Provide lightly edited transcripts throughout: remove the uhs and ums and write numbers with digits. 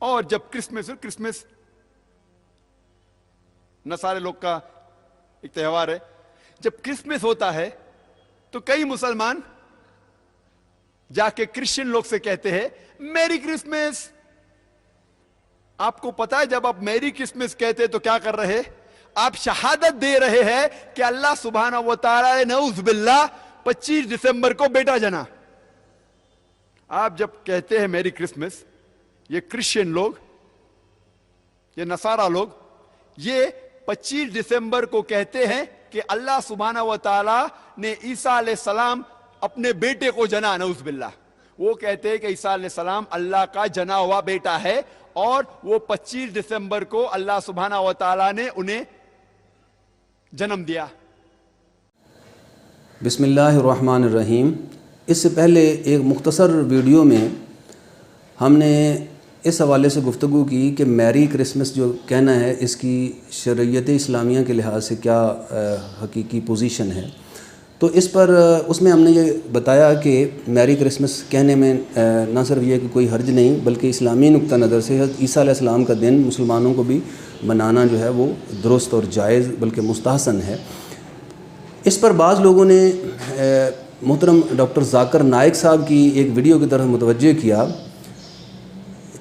اور جب کرسمس نصارے لوگ کا ایک تہوار ہے، جب کرسمس ہوتا ہے تو کئی مسلمان جا کے کرسچن لوگ سے کہتے ہیں میری کرسمس. آپ کو پتا ہے جب آپ میری کرسمس کہتے تو کیا کر رہے؟ آپ شہادت دے رہے ہیں کہ اللہ سبحانہ و تعالی نے نعوذ باللہ 25 دسمبر کو بیٹا جنا. آپ جب کہتے ہیں میری کرسمس، یہ کرسچن لوگ، یہ نصارہ لوگ، یہ 25 دسمبر کو کہتے ہیں کہ اللہ سبحانہ و تعالی نے عیسیٰ علیہ السلام اپنے بیٹے کو جنا. نعوذ باللہ. وہ کہتے ہیں کہ عیسیٰ علیہ السلام اللہ کا جنا ہوا بیٹا ہے، اور وہ 25 دسمبر کو اللہ سبحانہ و تعالی نے انہیں جنم دیا. بسم اللہ الرحمن الرحیم. اس سے پہلے ایک مختصر ویڈیو میں ہم نے اس حوالے سے گفتگو کی کہ میری کرسمس جو کہنا ہے اس کی شریعت اسلامیہ کے لحاظ سے کیا حقیقی پوزیشن ہے. تو اس میں ہم نے یہ بتایا کہ میری کرسمس کہنے میں نہ صرف یہ کہ کوئی حرج نہیں، بلکہ اسلامی نقطہ نظر سے حضرت عیسیٰ علیہ السلام کا دن مسلمانوں کو بھی منانا جو ہے وہ درست اور جائز بلکہ مستحسن ہے. اس پر بعض لوگوں نے محترم ڈاکٹر ذاکر نائک صاحب کی ایک ویڈیو کی طرف متوجہ کیا.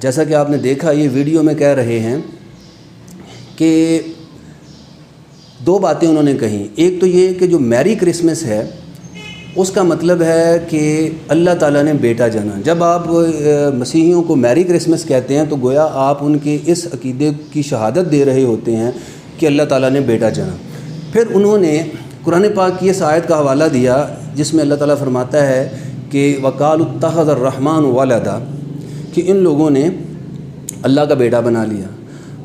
جیسا کہ آپ نے دیکھا، یہ ویڈیو میں کہہ رہے ہیں کہ دو باتیں انہوں نے کہیں. ایک تو یہ کہ جو میری کرسمس ہے اس کا مطلب ہے کہ اللہ تعالیٰ نے بیٹا جنا. جب آپ مسیحیوں کو میری کرسمس کہتے ہیں تو گویا آپ ان کے اس عقیدے کی شہادت دے رہے ہوتے ہیں کہ اللہ تعالیٰ نے بیٹا جنا. پھر انہوں نے قرآن پاک کی اس آیت کا حوالہ دیا جس میں اللہ تعالیٰ فرماتا ہے کہ وَقَالُوا اتَّخَذَ الرَّحْمَنُ وَلَدًا، کہ ان لوگوں نے اللہ کا بیٹا بنا لیا.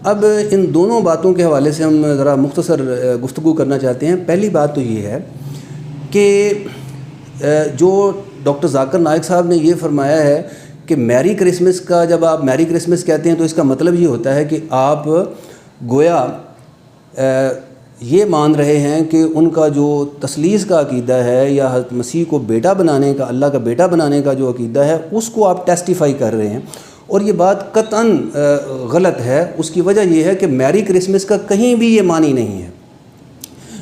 اب ان دونوں باتوں کے حوالے سے ہم ذرا مختصر گفتگو کرنا چاہتے ہیں. پہلی بات تو یہ ہے کہ جو ڈاکٹر ذاکر نائک صاحب نے یہ فرمایا ہے کہ میری کرسمس کا، جب آپ میری کرسمس کہتے ہیں تو اس کا مطلب یہ ہوتا ہے کہ آپ گویا یہ مان رہے ہیں کہ ان کا جو تثلیث کا عقیدہ ہے یا حضرت مسیح کو بیٹا بنانے کا، اللہ کا بیٹا بنانے کا جو عقیدہ ہے اس کو آپ ٹیسٹیفائی کر رہے ہیں. اور یہ بات قطعاً غلط ہے. اس کی وجہ یہ ہے کہ میری کرسمس کا کہیں بھی یہ معنی نہیں ہے.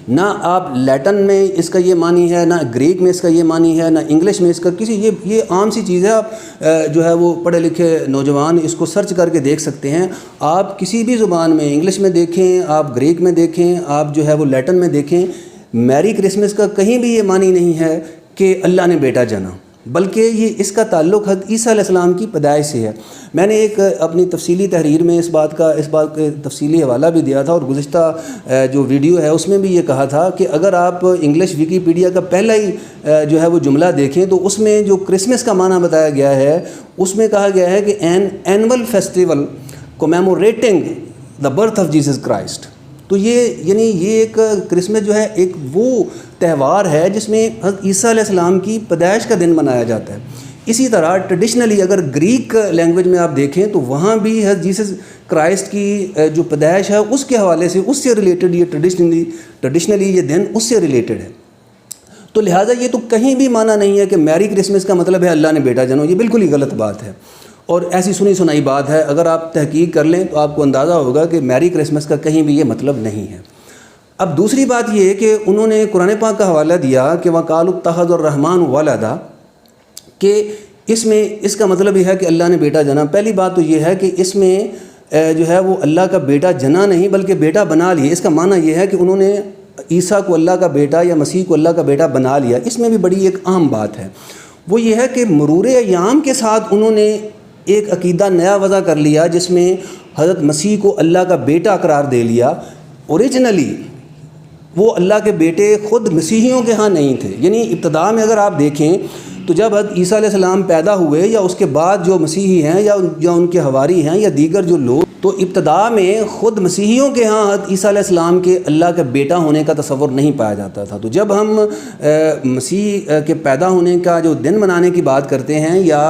نہ آپ لیٹن میں اس کا یہ معنی ہے، نہ گریک میں اس کا یہ معنی ہے، نہ انگلش میں اس کا کسی، یہ عام سی چیز ہے. آپ جو ہے وہ پڑھے لکھے نوجوان اس کو سرچ کر کے دیکھ سکتے ہیں. آپ کسی بھی زبان میں، انگلش میں دیکھیں، آپ گریک میں دیکھیں، آپ جو ہے وہ لیٹن میں دیکھیں، میری کرسمس کا کہیں بھی یہ معنی نہیں ہے کہ اللہ نے بیٹا جنا، بلکہ یہ اس کا تعلق حضرت عیسیٰ علیہ السلام کی پیدائش سے ہے. میں نے ایک اپنی تفصیلی تحریر میں اس بات کا تفصیلی حوالہ بھی دیا تھا، اور گزشتہ جو ویڈیو ہے اس میں بھی یہ کہا تھا کہ اگر آپ انگلش ویکیپیڈیا کا پہلا ہی جو ہے وہ جملہ دیکھیں تو اس میں جو کرسمس کا معنی بتایا گیا ہے اس میں کہا گیا ہے کہ an annual festival commemorating the birth of Jesus Christ. تو یہ ایک کرسمس جو ہے ایک وہ تہوار ہے جس میں حضرت عیسیٰ علیہ السلام کی پیدائش کا دن منایا جاتا ہے. اسی طرح ٹریڈیشنلی اگر گریک لینگویج میں آپ دیکھیں تو وہاں بھی حضرت جیسس کرائسٹ کی جو پیدائش ہے اس کے حوالے سے، اس سے ریلیٹڈ یہ ٹریڈیشنلی یہ دن اس سے ریلیٹڈ ہے. تو لہٰذا یہ تو کہیں بھی معنی نہیں ہے کہ میری کرسمس کا مطلب ہے اللہ نے بیٹا جنو. یہ بالکل ہی غلط بات ہے اور ایسی سنی سنائی بات ہے. اگر آپ تحقیق کر لیں تو آپ کو اندازہ ہوگا کہ میری کرسمس کا کہیں بھی یہ مطلب نہیں ہے. اب دوسری بات یہ ہے کہ انہوں نے قرآن پاک کا حوالہ دیا کہ وَقَالُوا اتَّخَذَ الرَّحْمَنُ وَلَدًا، کہ اس میں اس کا مطلب یہ ہے کہ اللہ نے بیٹا جنا. پہلی بات تو یہ ہے کہ اس میں جو ہے وہ اللہ کا بیٹا جنا نہیں بلکہ بیٹا بنا لیا. اس کا معنی یہ ہے کہ انہوں نے عیسیٰ کو اللہ کا بیٹا یا مسیح کو اللہ کا بیٹا بنا لیا. اس میں بھی بڑی ایک اہم بات ہے، وہ یہ ہے کہ مرور ایام کے ساتھ انہوں نے ایک عقیدہ نیا وضع کر لیا جس میں حضرت مسیح کو اللہ کا بیٹا قرار دے لیا. اوریجنلی وہ اللہ کے بیٹے خود مسیحیوں کے ہاں نہیں تھے. یعنی ابتدا میں اگر آپ دیکھیں تو جب حضرت عیسیٰ علیہ السلام پیدا ہوئے یا اس کے بعد جو مسیحی ہیں یا ان کے حواری ہیں یا دیگر جو لوگ، تو ابتدا میں خود مسیحیوں کے ہاں حضرت عیسیٰ علیہ السلام کے اللہ کا بیٹا ہونے کا تصور نہیں پایا جاتا تھا. تو جب ہم مسیح کے پیدا ہونے کا جو دن منانے کی بات کرتے ہیں یا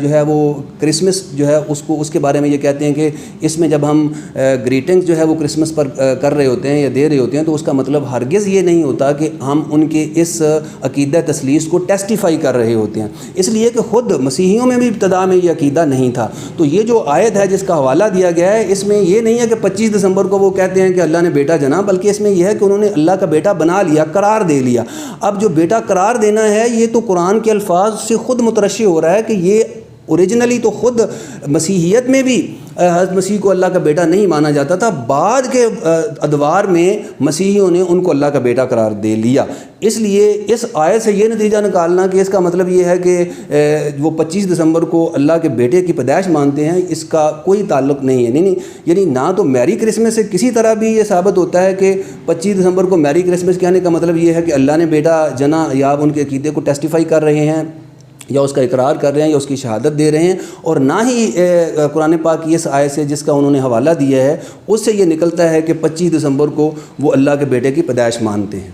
جو ہے وہ کرسمس جو ہے اس کے بارے میں یہ کہتے ہیں کہ اس میں جب ہم گریٹنگز جو ہے وہ کرسمس پر کر رہے ہوتے ہیں یا دے رہے ہوتے ہیں تو اس کا مطلب ہرگز یہ نہیں ہوتا کہ ہم ان کے اس عقیدہ تثلیث کو ٹیسٹیفائی کر رہے ہوتے ہیں، اس لیے کہ خود مسیحیوں میں بھی ابتدا میں یہ عقیدہ نہیں تھا۔ تو یہ جو آیت ہے جس کا حوالہ دیا گیا ہے، اس میں یہ نہیں ہے کہ 25 دسمبر کو وہ کہتے ہیں کہ اللہ نے بیٹا جنا، بلکہ اس میں یہ ہے کہ انہوں نے اللہ کا بیٹا بنا لیا، قرار دے لیا۔ اب جو بیٹا قرار دینا ہے یہ تو قرآن کے الفاظ سے خود مترشح ہو رہا ہے کہ یہ اوریجنلی تو خود مسیحیت میں بھی حضرت مسیح کو اللہ کا بیٹا نہیں مانا جاتا تھا، بعد کے ادوار میں مسیحیوں نے ان کو اللہ کا بیٹا قرار دے لیا۔ اس لیے اس آیت سے یہ نتیجہ نکالنا کہ اس کا مطلب یہ ہے کہ وہ 25 دسمبر کو اللہ کے بیٹے کی پیدائش مانتے ہیں، اس کا کوئی تعلق نہیں ہے۔ یعنی نہ تو میری کرسمس سے کسی طرح بھی یہ ثابت ہوتا ہے کہ 25 دسمبر کو میری کرسمس کہنے کا مطلب یہ ہے کہ اللہ نے بیٹا جنا، یا آپ ان کے عقیدے کو ٹیسٹیفائی کر رہے ہیں یا اس کا اقرار کر رہے ہیں یا اس کی شہادت دے رہے ہیں، اور نہ ہی قرآن پاک کی اس آیت سے جس کا انہوں نے حوالہ دیا ہے اس سے یہ نکلتا ہے کہ 25 دسمبر کو وہ اللہ کے بیٹے کی پیدائش مانتے ہیں۔